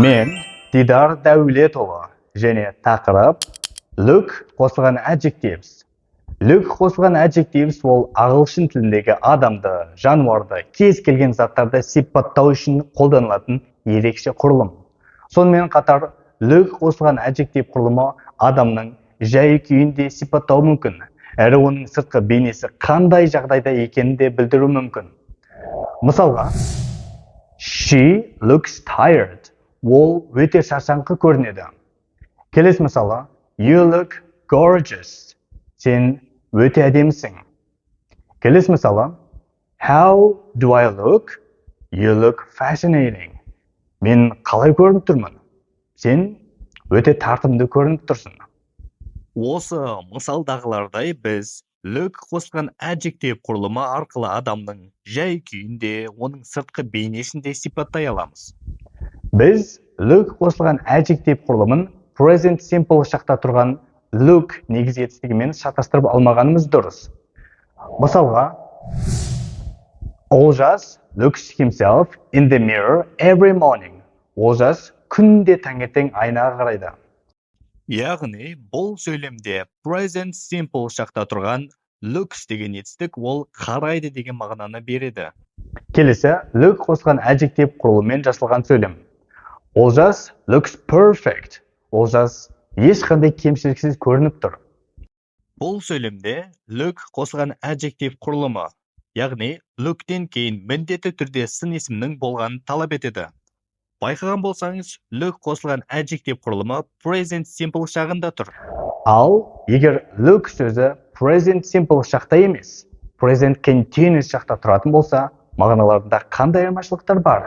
Мен Дидар Дәулетұлы және тақырып look қосылған adjectives. Look қосылған adjectives ол ағылшын тіліндегі адамды, жануарды, кез келген заттарды сипаттау үшін қолданылатын ерекше құрылым. Сонымен қатар look қосылған adjective құрылымы адамның жай күйін де сипаттауы мүмкін, әрі оның сыртқы бейнесі қандай жағдайда екенін де білдіруі мүмкін. Мысалға, she looks tired. Ол өте шаршаңқы көрінеді. Келесі мысалы, you look gorgeous. Сен өте әдемісің. Келесі мысалы, how do I look? You look fascinating. Мен қалай көрініп тұрмын? Сен өте тартымды көрініп тұрсың. Осы мысалдағылардай біз look қосылған adjective құрылымы арқылы адамның жай күйінде, оның сыртқы бейнесін де сипаттай аламыз. Біз look қосылған adjective құрылымын present simple шақта тұрған look негіз етістігімен шатастырып алмағанымыз дұрыс. Мысалға, Олжас looks himself in the mirror every morning. Олжас күнде таңертең айнаға қарайды. Яғни, бұл сөйлемде present simple шақта тұрған looks деген етістік ол қарайды деген мағынаны береді. Келесі, look қосылған adjective құрылыммен жасалған сөйлем. Олжас looks perfect. Олжас ешқандай кемшіліксіз көрініп тұр. Бұл сөйлемде look қосылған adjective құрылымы, яғни look'тен кейін міндетті түрде сын есімнің болғанын талап етеді. Байқаған болсаңыз, look қосылған adjective құрылымы present simple шағында тұр. Ал егер look сөзі present simple шақта емес, present continuous шақта тұратын болса, мағыналарында қандай айырмашылықтар бар?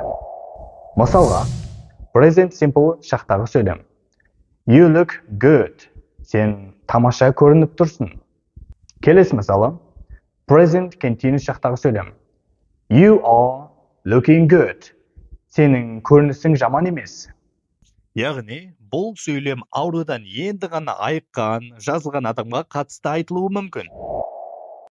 Мысалға, present simple шақтағы сөйлем. You look good. Сен тамаша көрініп тұрсың. Келесі мысалы, present continuous шақтағы сөйлем. You are looking good. Сенің көрінісің жаман емес. Яғни, бұл сөйлем аурудан енді ғана айыққан, жазылған адамға қатысты айтылуы мүмкін.